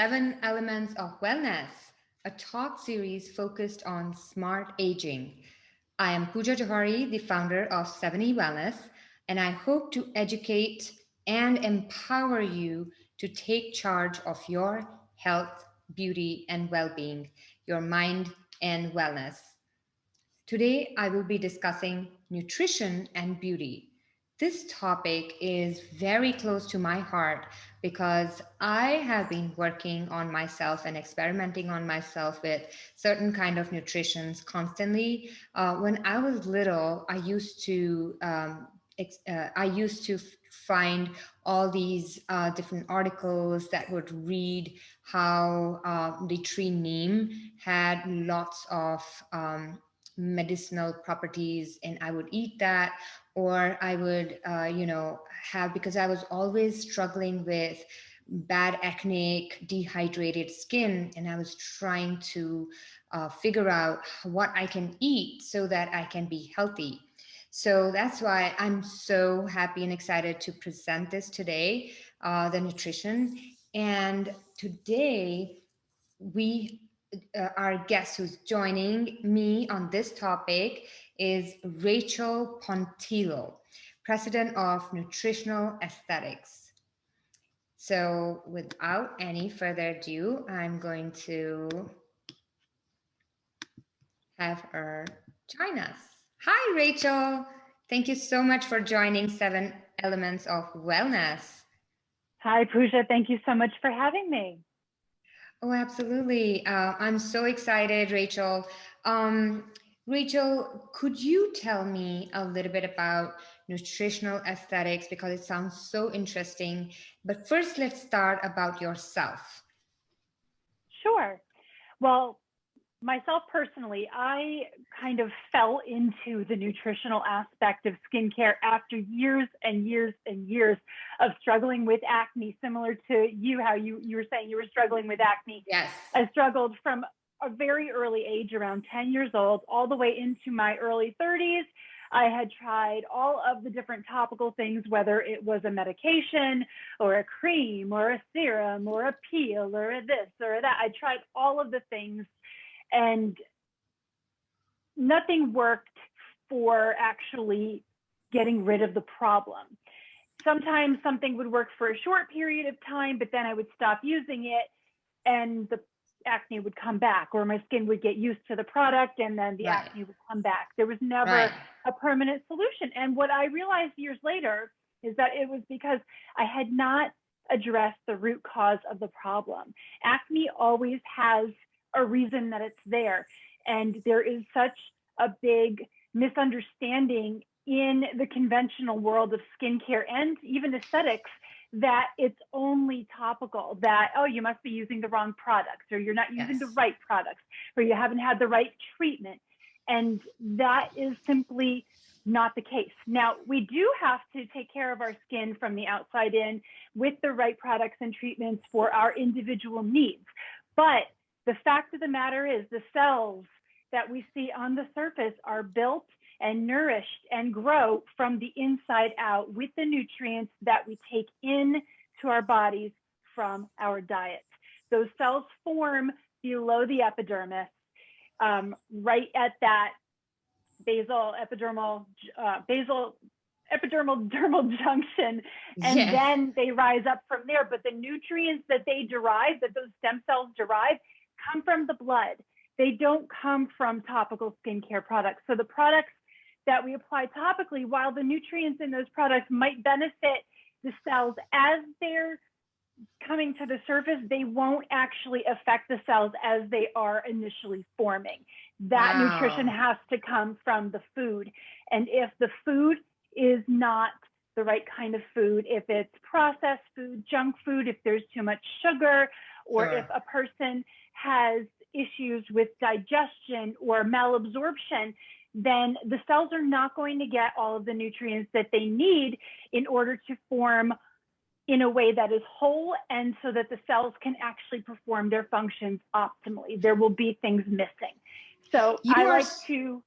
7 Elements of Wellness, a talk series focused on smart aging. I am Pooja Johari, the founder of 7E Wellness, and I hope to educate and empower you to take charge of your health, beauty, and well being, your mind and wellness. Today, I will be discussing nutrition and beauty. This topic is very close to my heart because I have been working on myself and experimenting on myself with certain kind of nutritions constantly. When I was little, I used to find all these different articles that would read how the tree neem had lots of medicinal properties, and I would eat that, or I would have, because I was always struggling with bad acne, dehydrated skin, and I was trying to figure out what I can eat so that I can be healthy. So that's why I'm so happy and excited to present this today, the nutrition. And today we our guest who's joining me on this topic is Rachel Pontillo, president of Nutritional Aesthetics. So without any further ado, I'm going to have her join us. Hi, Rachel. Thank you so much for joining 7 Elements of Wellness. Hi, Pooja. Thank you so much for having me. Oh, absolutely. I'm so excited, Rachel. Rachel, could you tell me a little bit about nutritional aesthetics, because it sounds so interesting. But first, let's start about yourself. Sure. Well, myself personally, I kind of fell into the nutritional aspect of skincare after years and years and years of struggling with acne, similar to you, how you were saying you were struggling with acne. Yes. I struggled from a very early age, around 10 years old, all the way into my early 30s. I had tried all of the different topical things, whether it was a medication or a cream or a serum or a peel or a this or that. I tried all of the things, and nothing worked for actually getting rid of the problem. Sometimes something would work for a short period of time, but then I would stop using it and the acne would come back, or my skin would get used to the product and then the acne would come back. There was never a permanent solution. And what I realized years later is that it was because I had not addressed the root cause of the problem. Acne always has a reason that it's there. And there is such a big misunderstanding in the conventional world of skincare and even aesthetics that it's only topical, that, oh, you must be using the wrong products, or you're not using the right products, or you haven't had the right treatment. And that is simply not the case. Now, we do have to take care of our skin from the outside in with the right products and treatments for our individual needs. But the fact of the matter is, the cells that we see on the surface are built and nourished and grow from the inside out with the nutrients that we take in to our bodies from our diets. Those cells form below the epidermis, right at that basal epidermal dermal junction, and then they rise up from there. But the nutrients that they derive, that those stem cells derive, come from the blood. They don't come from topical skincare products. So the products that we apply topically, while the nutrients in those products might benefit the cells as they're coming to the surface, they won't actually affect the cells as they are initially forming. That nutrition has to come from the food. And if the food is not the right kind of food, if it's processed food, junk food, if there's too much sugar, or if a person has issues with digestion or malabsorption, then the cells are not going to get all of the nutrients that they need in order to form in a way that is whole, and so that the cells can actually perform their functions optimally. There will be things missing. So I like to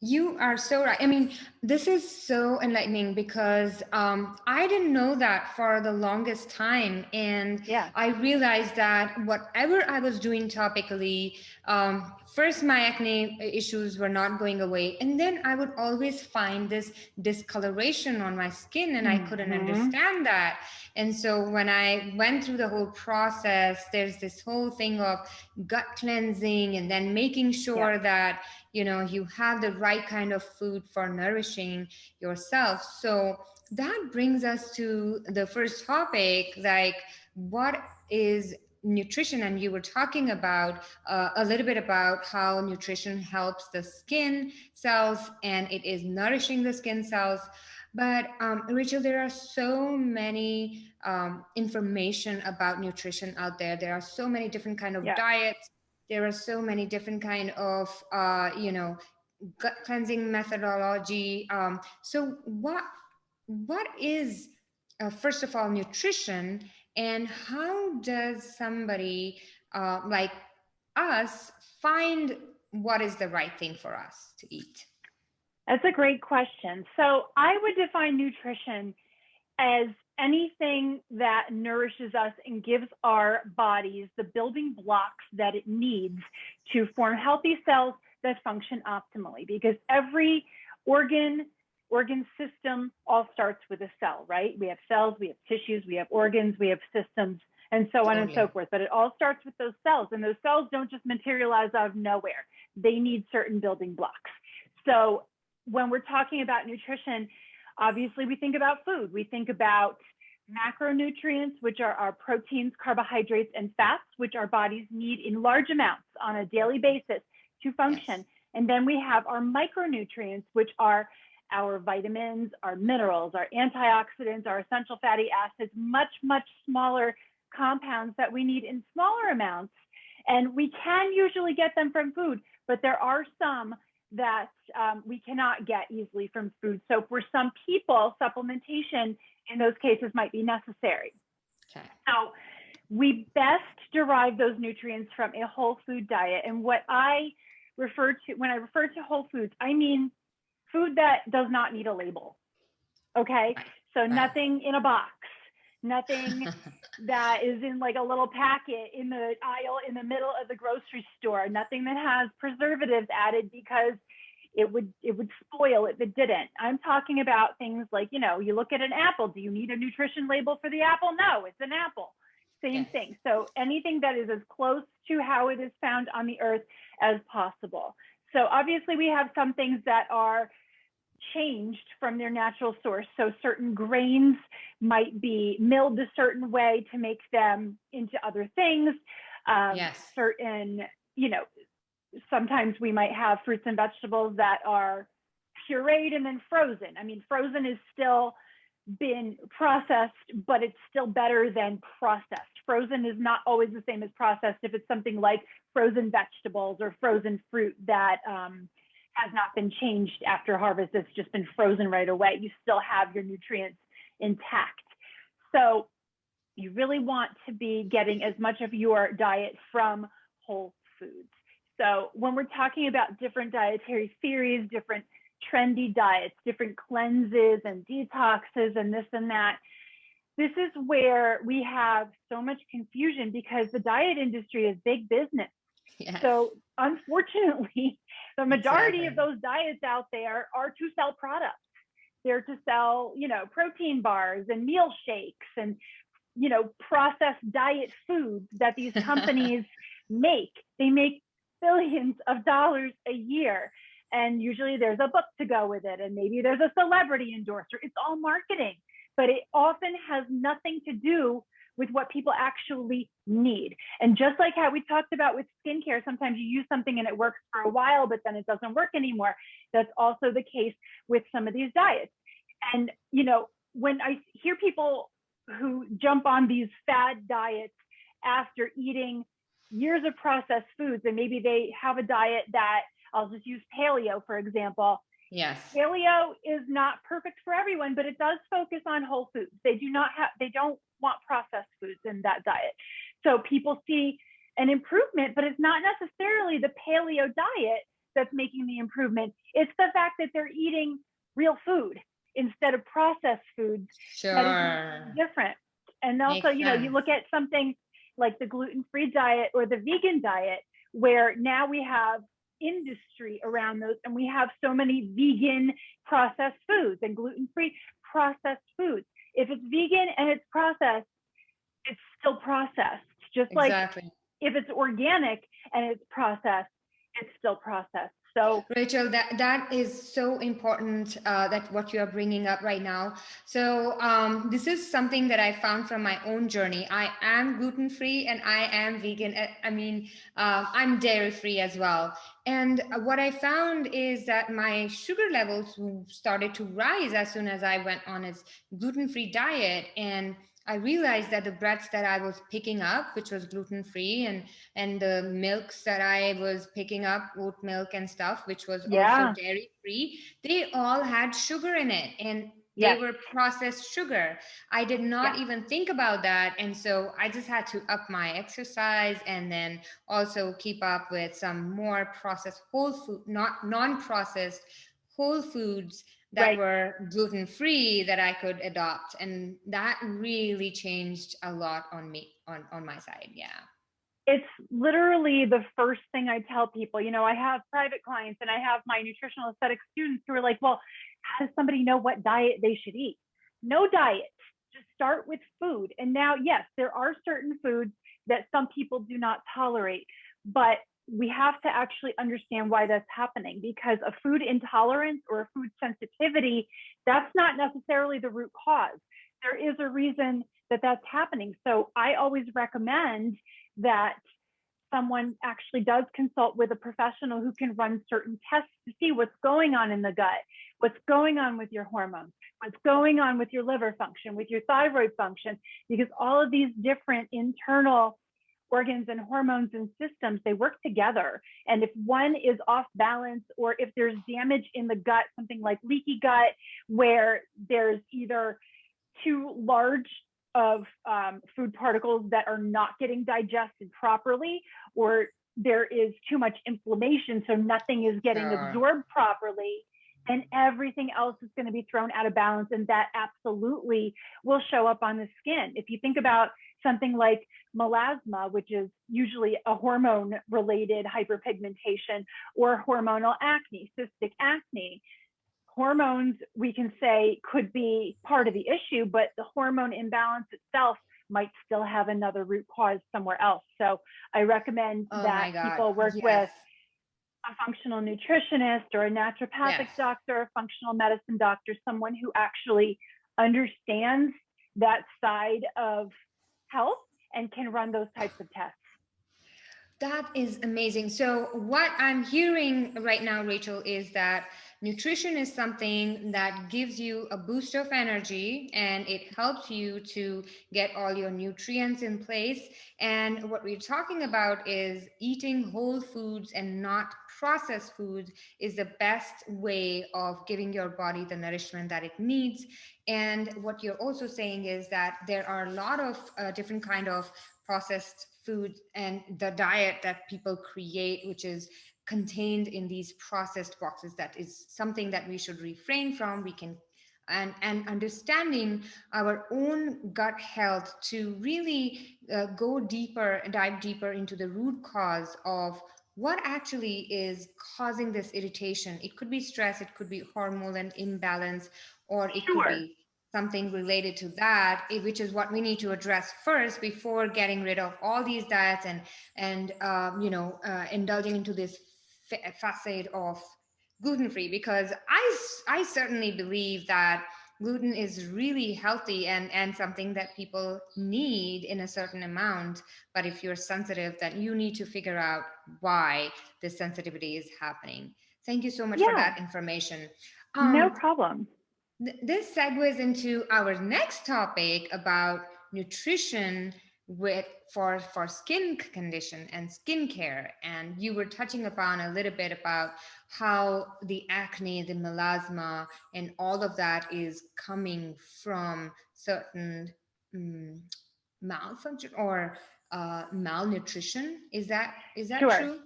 You are so right. I mean, this is so enlightening because I didn't know that for the longest time. And Yeah. I realized that whatever I was doing topically, first, my acne issues were not going away. And then I would always find this discoloration on my skin, and I couldn't Hmm. understand that. And so when I went through the whole process, there's this whole thing of gut cleansing and then making Yeah. sure that you have the right kind of food for nourishing yourself. So that brings us to the first topic, like what is nutrition. And you were talking about a little bit about how nutrition helps the skin cells and it is nourishing the skin cells. But Rachel, there are so many information about nutrition out there. There are so many different kind of Yeah. diets. There are so many different kind of gut cleansing methodology. So what is first of all nutrition, and how does somebody like us find what is the right thing for us to eat? That's a great question. So I would define nutrition as anything that nourishes us and gives our bodies the building blocks that it needs to form healthy cells that function optimally. Because every organ, organ system all starts with a cell, right? We have cells, we have tissues, we have organs, we have systems, and so on and so Totally. forth. But it all starts with those cells, and those cells don't just materialize out of nowhere. They need certain building blocks. So when we're talking about nutrition, obviously we think about food. We think about macronutrients, which are our proteins, carbohydrates, and fats, which our bodies need in large amounts on a daily basis to Yes. function. And then we have our micronutrients, which are our vitamins, our minerals, our antioxidants, our essential fatty acids, much, much smaller compounds that we need in smaller amounts. And we can usually get them from food, but there are some that we cannot get easily from food. So for some people, supplementation in those cases might be necessary. Okay. So we best derive those nutrients from a whole food diet. And what I refer to, when I refer to whole foods, I mean food that does not need a label. Okay. Right. So Right. nothing in a box, nothing that is in like a little packet in the aisle in the middle of the grocery store, nothing that has preservatives added because it would spoil if it didn't. I'm talking about things like, you look at an apple. Do you need a nutrition label for the apple? No, it's an apple. Same Yes. thing. So anything that is as close to how it is found on the earth as possible. So obviously we have some things that are changed from their natural source. So certain grains might be milled a certain way to make them into other things. Yes. Certain, sometimes we might have fruits and vegetables that are pureed and then frozen. I mean, frozen is still been processed, but it's still better than processed. Frozen is not always the same as processed if it's something like frozen vegetables or frozen fruit that has not been changed after harvest. It's just been frozen right away. You still have your nutrients intact. So you really want to be getting as much of your diet from whole foods. So when we're talking about different dietary theories, different trendy diets, different cleanses and detoxes and this and that, this is where we have so much confusion because the diet industry is big business. Yes. So unfortunately, the majority of Exactly. those diets out there are to sell products. They're to sell, protein bars and meal shakes and, processed diet foods that these companies make. They make billions of dollars a year. And usually there's a book to go with it. And maybe there's a celebrity endorser. It's all marketing, but it often has nothing to do with what people actually need. And just like how we talked about with skincare, sometimes you use something and it works for a while, but then it doesn't work anymore. That's also the case with some of these diets. And, when I hear people who jump on these fad diets after eating years of processed foods, and maybe they have a diet that, I'll just use paleo, for example. Yes. Paleo is not perfect for everyone, but it does focus on whole foods. They don't want processed foods in that diet. So people see an improvement, but it's not necessarily the paleo diet that's making the improvement. It's the fact that they're eating real food instead of processed foods that is making Sure. the difference. And also, Makes you sense. look at something like the gluten-free diet or the vegan diet, where now we have industry around those, and we have so many vegan processed foods and gluten-free processed foods. If it's vegan and it's processed, it's still processed. Just like Exactly. if it's organic and it's processed, it's still processed. So Rachel, that is so important, that what you are bringing up right now. So this is something that I found from my own journey. I am gluten free and I am vegan. I mean, I'm dairy free as well. And what I found is that my sugar levels started to rise as soon as I went on a gluten free diet. And I realized that the breads that I was picking up, which was gluten free, and the milks that I was picking up, oat milk and stuff, which was also yeah, dairy free, they all had sugar in it and they yes, were processed sugar. I did yes, not even think about that. And so I just had to up my exercise and then also keep up with some more processed whole food, not non processed whole foods that right. were gluten free that I could adopt. And that really changed a lot on me, on my side. Yeah. It's literally the first thing I tell people. I have private clients and I have my nutritional aesthetic students who are like, well, how does somebody know what diet they should eat? No diet. Just start with food. And now, yes, there are certain foods that some people do not tolerate, but we have to actually understand why that's happening, because a food intolerance or a food sensitivity, that's not necessarily the root cause. There is a reason that that's happening. So I always recommend that someone actually does consult with a professional who can run certain tests to see what's going on in the gut, what's going on with your hormones, what's going on with your liver function, with your thyroid function, because all of these different internal organs and hormones and systems, they work together. And if one is off balance, or if there's damage in the gut, something like leaky gut, where there's either too large of food particles that are not getting digested properly, or there is too much inflammation, so nothing is getting Sure. absorbed properly, and everything else is going to be thrown out of balance. And that absolutely will show up on the skin. If you think about something like melasma, which is usually a hormone related hyperpigmentation, or hormonal acne, cystic acne, hormones, we can say, could be part of the issue, but the hormone imbalance itself might still have another root cause somewhere else. So I recommend Oh that my God. people work Yes. with a functional nutritionist or a naturopathic Yes. doctor, a functional medicine doctor, someone who actually understands that side of health and can run those types of tests. That is amazing. So, what I'm hearing right now, Rachel, is that nutrition is something that gives you a boost of energy and it helps you to get all your nutrients in place. And what we're talking about is eating whole foods and not processed foods is the best way of giving your body the nourishment that it needs. And what you're also saying is that there are a lot of different kind of processed food and the diet that people create, which is contained in these processed boxes, that is something that we should refrain from. We can and understanding our own gut health to really go deeper, dive deeper into the root cause of what actually is causing this irritation. It could be stress, it could be hormonal imbalance, or it could Sure. be something related to that, which is what we need to address first before getting rid of all these diets and indulging into this facade of gluten free. Because I certainly believe that gluten is really healthy and something that people need in a certain amount. But if you're sensitive, then you need to figure out why this sensitivity is happening. Thank you so much for Yeah, that information. no um, problem. this segues into our next topic about nutrition with for skin condition and skincare. And you were touching upon a little bit about how the acne, the melasma, and all of that is coming from certain um, malfunction or malnutrition. Is that Sure. true?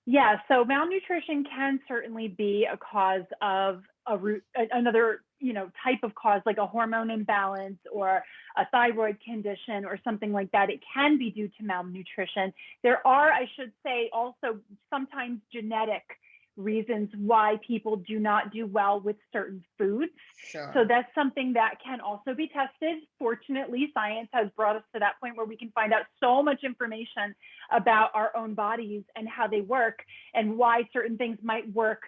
Yeah, so malnutrition can certainly be a cause of another, type of cause, like a hormone imbalance or a thyroid condition or something like that. It can be due to malnutrition. There are, I should say, also sometimes genetic reasons why people do not do well with certain foods. So Sure. that's something that can also be tested. Fortunately, science has brought us to that point where we can find out so much information about our own bodies and how they work and why certain things might work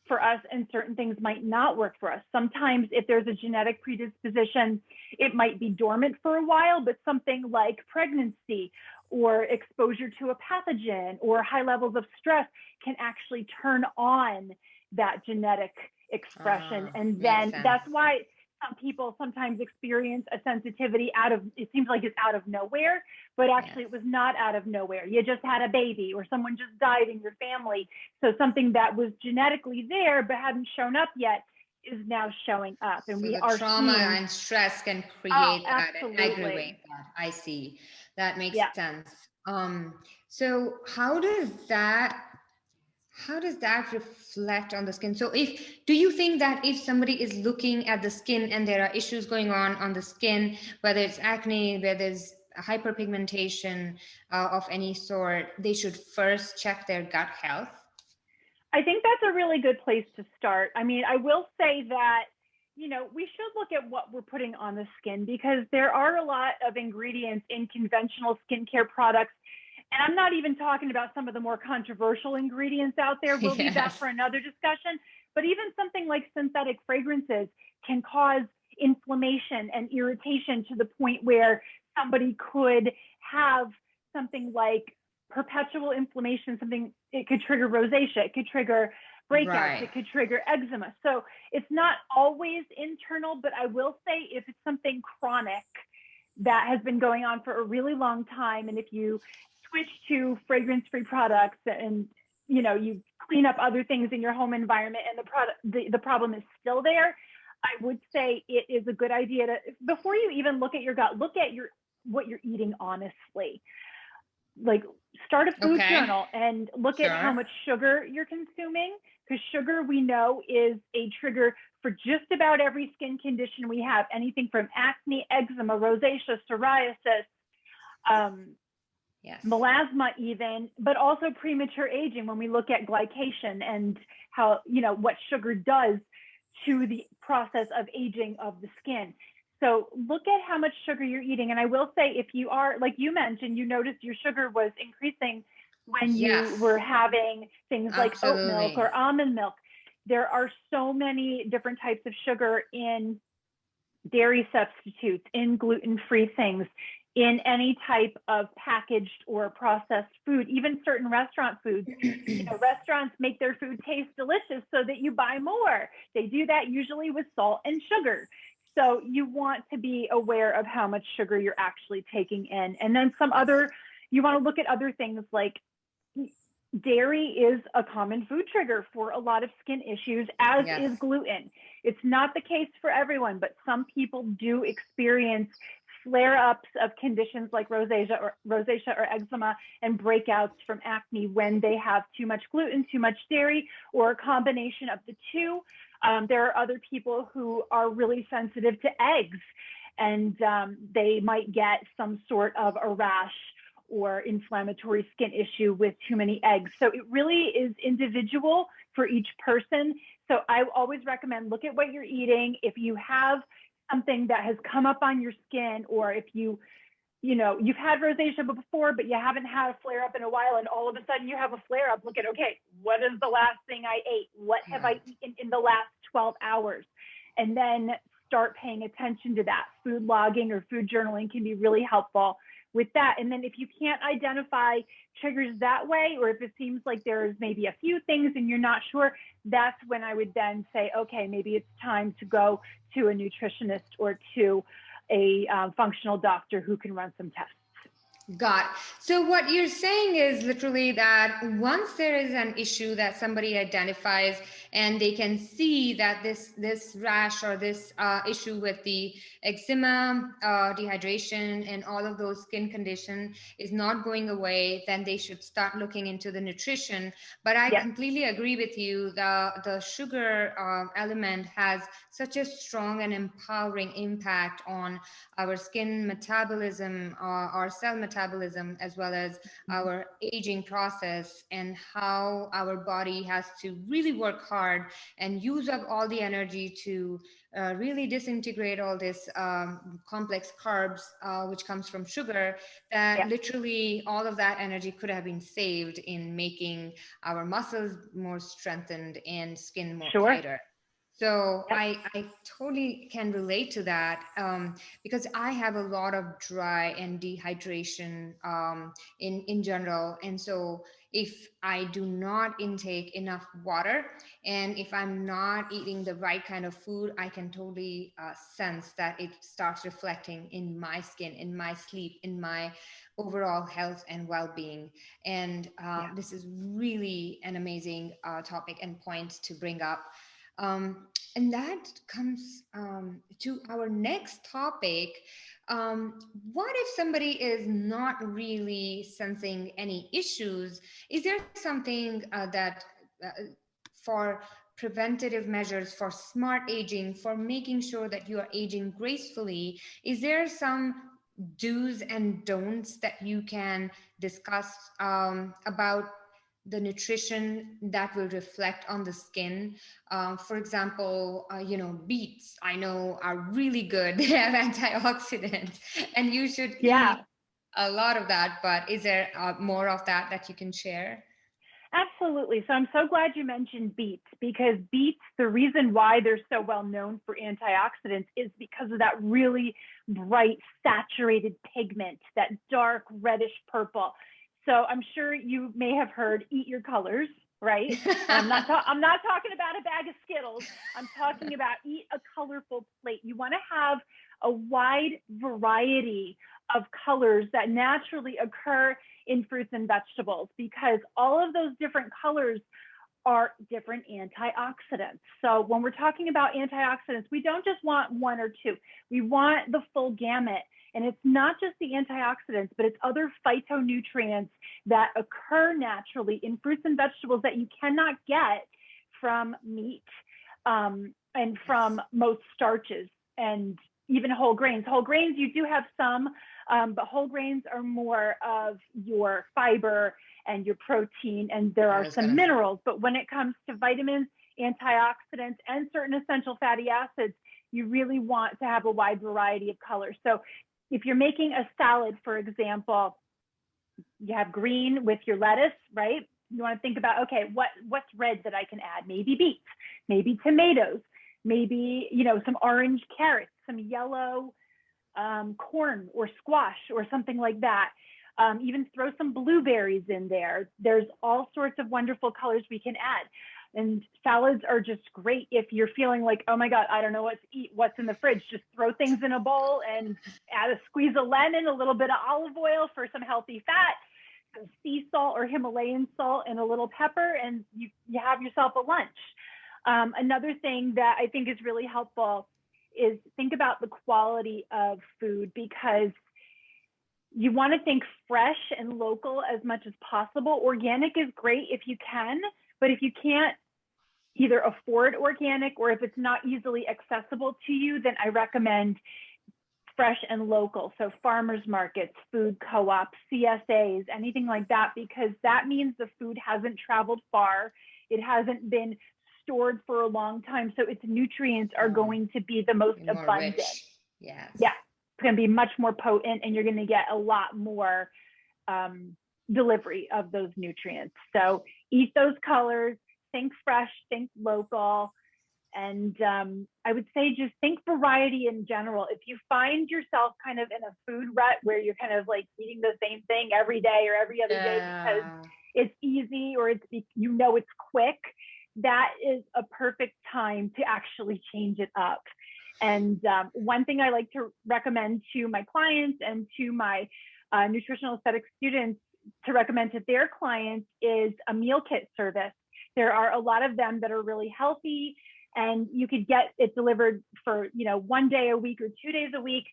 for us and certain things might not work for us. Sometimes if there's a genetic predisposition, it might be dormant for a while, but something like pregnancy or exposure to a pathogen or high levels of stress can actually turn on that genetic expression. And Makes then sense. that's why some people sometimes experience a sensitivity it seems like it's out of nowhere, but Yes. actually it was not out of nowhere. You just had a baby or someone just died in your family. So something that was genetically there but hadn't shown up yet is now showing up. And So we the are trauma seeing, and stress can oh, create that and aggravate absolutely. that. I see. That makes Yeah. sense. So how does that reflect on the skin? So do you think that if somebody is looking at the skin and there are issues going on the skin, whether it's acne, whether there's hyperpigmentation of any sort, they should first check their gut health? I think that's a really good place to start. I mean, I will say that, we should look at what we're putting on the skin because there are a lot of ingredients in conventional skincare products. And I'm not even talking about some of the more controversial ingredients out there. We'll leave that Yes. for another discussion. But even something like synthetic fragrances can cause inflammation and irritation to the point where somebody could have something like perpetual inflammation, it could trigger rosacea, it could trigger breakouts, Right. it could trigger eczema. So it's not always internal, but I will say if it's something chronic that has been going on for a really long time, and if you switch to fragrance-free products and you clean up other things in your home environment and the problem is still there, I would say it is a good idea to, before you even look at your gut, look at what you're eating honestly. Like, start a food Okay. journal and look at how Sure. much sugar you're consuming, because sugar, we know, is a trigger for just about every skin condition we have, anything from acne, eczema, rosacea, psoriasis, um, Yes. melasma even, but also premature aging when we look at glycation and how, what sugar does to the process of aging of the skin. So look at how much sugar you're eating. And I will say, if you are, like you mentioned, you noticed your sugar was increasing when you Yes. were having things like oat milk Absolutely. or almond milk. There are so many different types of sugar in dairy substitutes, in gluten-free things, in any type of packaged or processed food, even certain restaurant foods. Restaurants make their food taste delicious so that you buy more. They do that usually with salt and sugar. So you want to be aware of how much sugar you're actually taking in. And then you want to look at other things like dairy is a common food trigger for a lot of skin issues, as is Yes. gluten. It's not the case for everyone, but some people do experience flare-ups of conditions like rosacea or eczema and breakouts from acne when they have too much gluten, too much dairy, or a combination of the two. There are other people who are really sensitive to eggs, and they might get some sort of a rash or inflammatory skin issue with too many eggs. So it really is individual for each person. So I always recommend look at what you're eating. If you have something that has come up on your skin, or if you've had rosacea before, but you haven't had a flare up in a while, and all of a sudden you have a flare up, look at, okay, what is the last thing I ate? What have I Right. eaten in the last 12 hours? And then start paying attention to that. Food logging or food journaling can be really helpful with that. And then if you can't identify triggers that way, or if it seems like there's maybe a few things and you're not sure, that's when I would then say, okay, maybe it's time to go to a nutritionist or to a functional doctor who can run some tests. Got. So what you're saying is literally that once there is an issue that somebody identifies and they can see that this rash or this issue with the eczema, dehydration, and all of those skin condition is not going away, then they should start looking into the nutrition. But I Yes, completely agree with you. The sugar element has such a strong and empowering impact on our skin metabolism, our cell metabolism, as well as our aging process, and how our body has to really work hard and use up all the energy to really disintegrate all this complex carbs, which comes from sugar, that yes, literally all of that energy could have been saved in making our muscles more strengthened and skin more sure. tighter. So Yep. I totally can relate to that, because I have a lot of dry and dehydration in general. And so if I do not intake enough water and if I'm not eating the right kind of food, I can totally sense that it starts reflecting in my skin, in my sleep, in my overall health and well-being. And Yeah. this is really an amazing topic and point to bring up. And that comes to our next topic. What if somebody is not really sensing any issues? Is there something that uh, for preventative measures, for smart aging, for making sure that you are aging gracefully, is there some do's and don'ts that you can discuss about the nutrition that will reflect on the skin? For example, beets I know are really good. They have antioxidants, and you should eat Yeah. a lot of that. But is there more of that that you can share? Absolutely. So I'm so glad you mentioned beets, because beets, the reason why they're so well known for antioxidants is because of that really bright, saturated pigment, that dark reddish purple. So I'm sure you may have heard "eat your colors," right? And I'm not talking about a bag of Skittles. I'm talking about eat a colorful plate. You want to have a wide variety of colors that naturally occur in fruits and vegetables, because all of those different colors are different antioxidants. So when we're talking about antioxidants, we don't just want one or two. We want the full gamut. And it's not just the antioxidants, but it's other phytonutrients that occur naturally in fruits and vegetables that you cannot get from meat, and from most starches, and even whole grains. Whole grains, you do have some, but whole grains are more of your fiber and your protein, and there I are was some gonna say. minerals. But when it comes to vitamins, antioxidants, and certain essential fatty acids, you really want to have a wide variety of colors. So if you're making a salad, for example, you have green with your lettuce, right? You want to think about, okay, what's red that I can add? Maybe beets, maybe tomatoes, maybe some orange carrots, some yellow corn or squash or something like that. Even throw some blueberries in there. There's all sorts of wonderful colors we can add. And salads are just great if you're feeling like, oh my God, I don't know what to eat. What's in the fridge? Just throw things in a bowl and add a squeeze of lemon, a little bit of olive oil for some healthy fat, some sea salt or Himalayan salt, and a little pepper, and you have yourself a lunch. Another thing that I think is really helpful is think about the quality of food, because you want to think fresh and local as much as possible. Organic is great if you can, but if you can't either afford organic, or if it's not easily accessible to you, then I recommend fresh and local. So farmers markets, food co-ops, CSAs, anything like that, because that means the food hasn't traveled far. It hasn't been stored for a long time. So its nutrients are going to be the most More abundant. rich. Yes. Yeah, it's going to be much more potent, and you're going to get a lot more delivery of those nutrients. So eat those colors, think fresh, think local. And I would say just think variety in general. If you find yourself kind of in a food rut where you're kind of like eating the same thing every day or every other day because Yeah. it's easy, or it's it's quick, that is a perfect time to actually change it up. And one thing I like to recommend to my clients and to my nutritional aesthetic students to recommend to their clients is a meal kit service. There are a lot of them that are really healthy, and you could get it delivered for, 1 day a week or 2 days a week.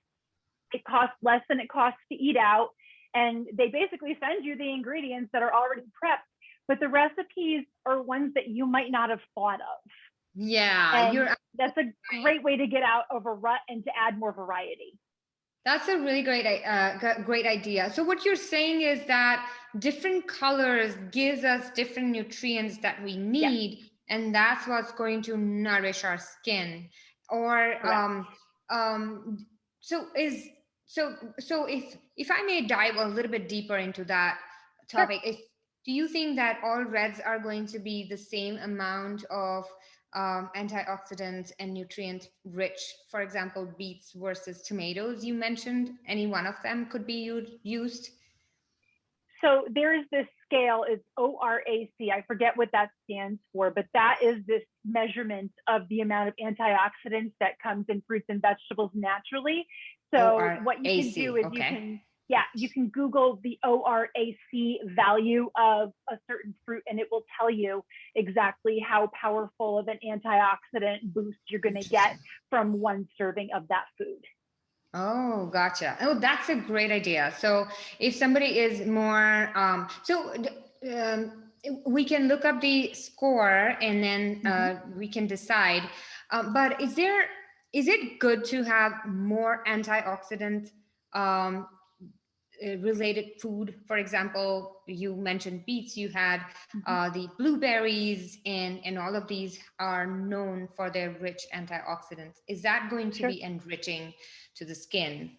It costs less than it costs to eat out. And they basically send you the ingredients that are already prepped, but the recipes are ones that you might not have thought of. Yeah, and that's a great way to get out of a rut and to add more variety. That's a really great idea. So what you're saying is that different colors gives us different nutrients that we need, yes, and that's what's going to nourish our skin. Or so if I may dive a little bit deeper into that topic, sure. Do you think that all reds are going to be the same amount of antioxidants and nutrient rich? For example, beets versus tomatoes, you mentioned any one of them could be used? So there's this scale, it's ORAC. I forget what that stands for, but that is this measurement of the amount of antioxidants that comes in fruits and vegetables naturally. So what you can do is you can Google the ORAC value of a certain fruit, and it will tell you exactly how powerful of an antioxidant boost you're going to get from one serving of that food. Oh, gotcha. Oh, that's a great idea. So if somebody is more, we can look up the score and then we can decide. But is it good to have more antioxidant related food? For example, you mentioned beets, you had the blueberries, and all of these are known for their rich antioxidants. Is that going to be enriching to the skin?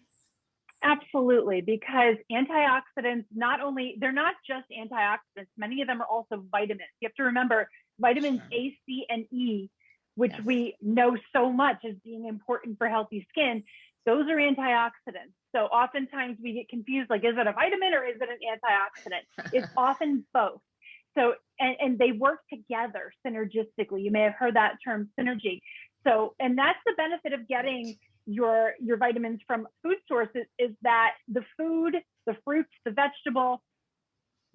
Absolutely, because antioxidants, they're not just antioxidants, many of them are also vitamins. You have to remember vitamins A, C, and E, which we know so much as being important for healthy skin. Those are antioxidants. So oftentimes we get confused, like, is it a vitamin or is it an antioxidant? It's often both. So, and they work together synergistically. You may have heard that term, synergy. So, and that's the benefit of getting your vitamins from food sources, is that the food, the fruits, the vegetable,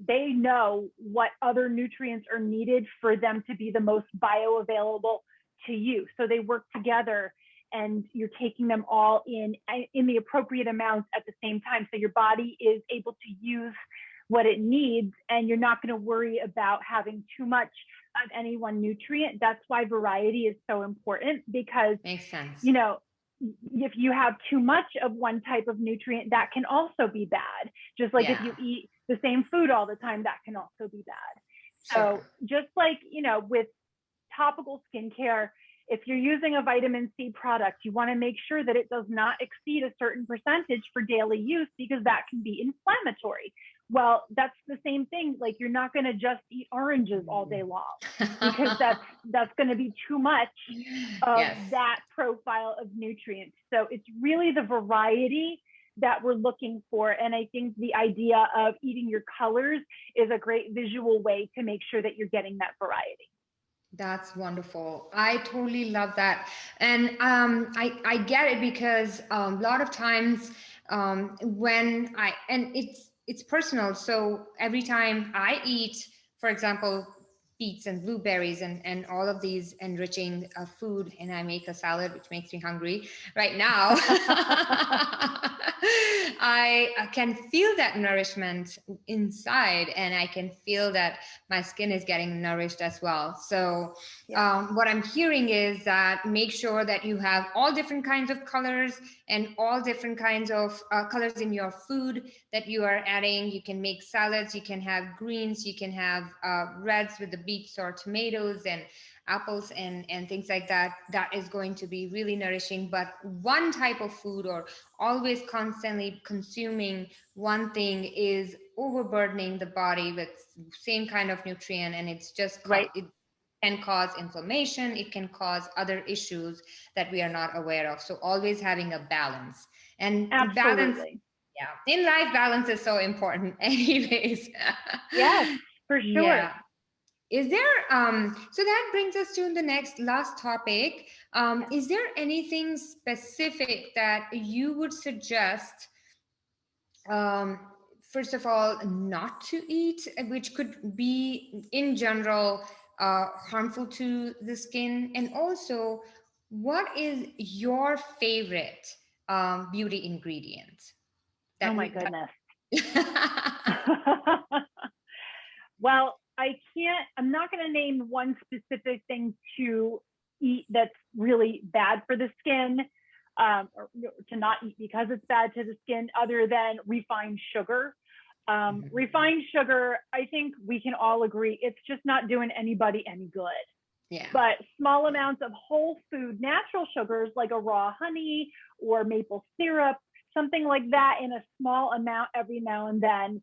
they know what other nutrients are needed for them to be the most bioavailable to you. So they work together, and you're taking them all in the appropriate amounts at the same time. So your body is able to use what it needs, and you're not going to worry about having too much of any one nutrient. That's why variety is so important, because makes sense. If you have too much of one type of nutrient, that can also be bad. Just like if you eat the same food all the time, that can also be bad. So just like, with topical skincare, if you're using a vitamin C product, you want to make sure that it does not exceed a certain percentage for daily use, because that can be inflammatory. Well, that's the same thing. Like, you're not going to just eat oranges all day long, because that's going to be too much of that profile of nutrients. So it's really the variety that we're looking for. And I think the idea of eating your colors is a great visual way to make sure that you're getting that variety. That's wonderful. I totally love that. And I get it, because a lot of times when it's personal. So every time I eat, for example, beets and blueberries and all of these enriching food, and I make a salad, which makes me hungry right now, I can feel that nourishment inside, and I can feel that my skin is getting nourished as well. So what I'm hearing is that make sure that you have all different kinds of colors and all different kinds of colors in your food that you are adding. You can make salads, you can have greens, you can have reds with the beets or tomatoes and apples and things like that. That is going to be really nourishing. But one type of food, or always constantly consuming one thing, is overburdening the body with same kind of nutrient, and it's just it can cause inflammation. It can cause other issues that we are not aware of. So always having a balance, and balance. Yeah, in life, balance is so important anyways. Yes, for sure. Yeah. Is there, so that brings us to the last topic. Is there anything specific that you would suggest um, first of all, not to eat, which could be in general harmful to the skin? And also, what is your favorite beauty ingredient Oh that my we goodness. that Well, I'm not going to name one specific thing to eat that's really bad for the skin, or to not eat because it's bad to the skin, other than refined sugar. Mhm. Refined sugar, I think we can all agree, it's just not doing anybody any good. Yeah. But small Yeah. amounts of whole food natural sugars like a raw honey or maple syrup, something like that in a small amount every now and then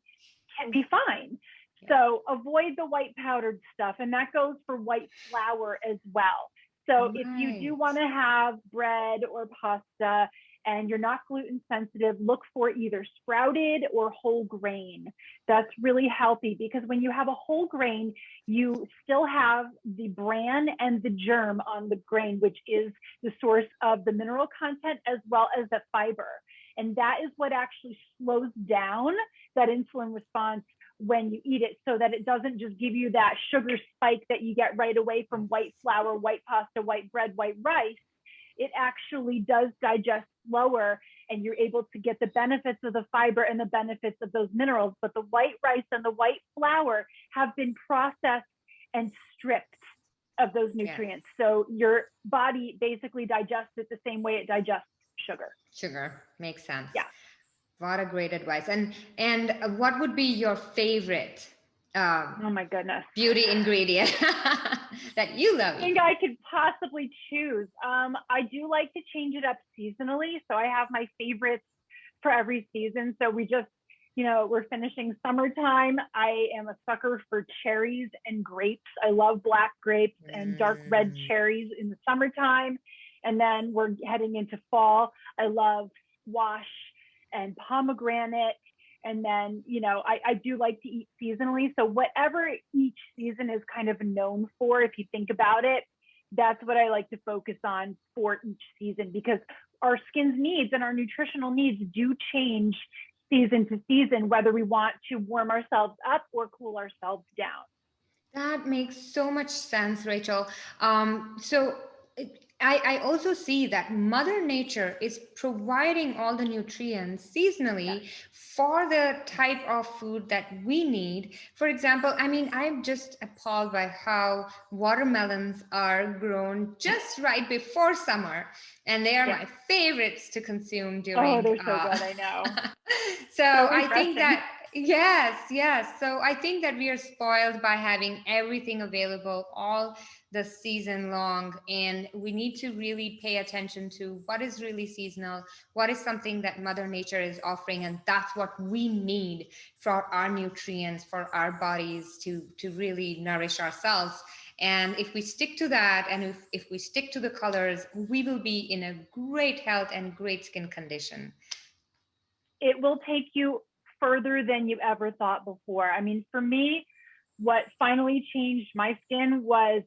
can be fine. Yeah. So avoid the white powdered stuff, and that goes for white flour as well. So if you do Right. want to have bread or pasta and you're not gluten sensitive, look for either sprouted or whole grain. That's really healthy because when you have a whole grain, you still have the bran and the germ on the grain, which is the source of the mineral content as well as the fiber. And that is what actually slows down that insulin response when you eat it, so that it doesn't just give you that sugar spike that you get right away from white flour, white pasta, white bread, white rice. It actually does digest slower, and you're able to get the benefits of the fiber and the benefits of those minerals. But the white rice and the white flour have been processed and stripped of those Yes. nutrients. So your body basically digests it the same way it digests sugar. Sugar makes sense. Yeah. What a great advice. And what would be your favorite um, Oh my goodness. beauty ingredient that you love I think eating? I could possibly choose. I do like to change it up seasonally. So I have my favorites for every season. So we just, we're finishing summertime. I am a sucker for cherries and grapes. I love black grapes and dark red Mm, cherries in the summertime. And then we're heading into fall. I love squash and pomegranate. And then, I do like to eat seasonally. So whatever each season is kind of known for, if you think about it, that's what I like to focus on for each season, because our skin's needs and our nutritional needs do change season to season, whether we want to warm ourselves up or cool ourselves down. that makes so much sense, Rachel. So I also see that Mother Nature is providing all the nutrients Yes. seasonally for the type of food that we need. For example, I mean, I'm just appalled by how watermelons are grown just right before summer, and they are Yes. my favorites to consume Oh, during. they're so good. I know. So So I think refreshing. that yes, yes. So I think that we are spoiled by having everything available all the season long, and we need to really pay attention to what is really seasonal, what is something that Mother Nature is offering, and that's what we need for our nutrients, for our bodies to really nourish ourselves. And if we stick to that, and if we stick to the colors, we will be in a great health and great skin condition. It will take you further than you ever thought before. I mean, for me, what finally changed my skin was,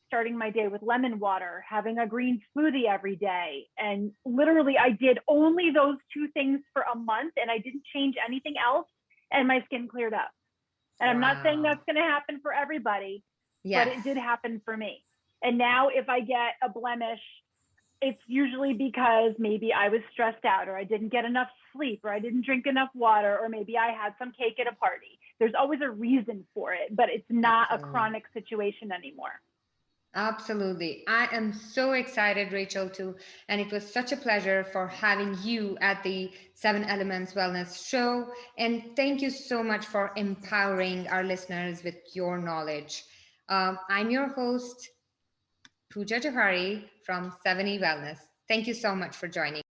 starting my day with lemon water, having a green smoothie every day. And literally, I did only those two things for a month, and I didn't change anything else. And my skin cleared up. And I'm not saying Wow. that's going to happen for everybody, but Yes. it did happen for me. And now, if I get a blemish, it's usually because maybe I was stressed out, or I didn't get enough sleep, or I didn't drink enough water, or maybe I had some cake at a party. There's always a reason for it, but it's not a Absolutely. chronic situation anymore. Absolutely. I am so excited, Rachel, too. And it was such a pleasure for having you at the Seven Elements Wellness Show. And thank you so much for empowering our listeners with your knowledge. I'm your host, Pooja Johari from 7E Wellness. Thank you so much for joining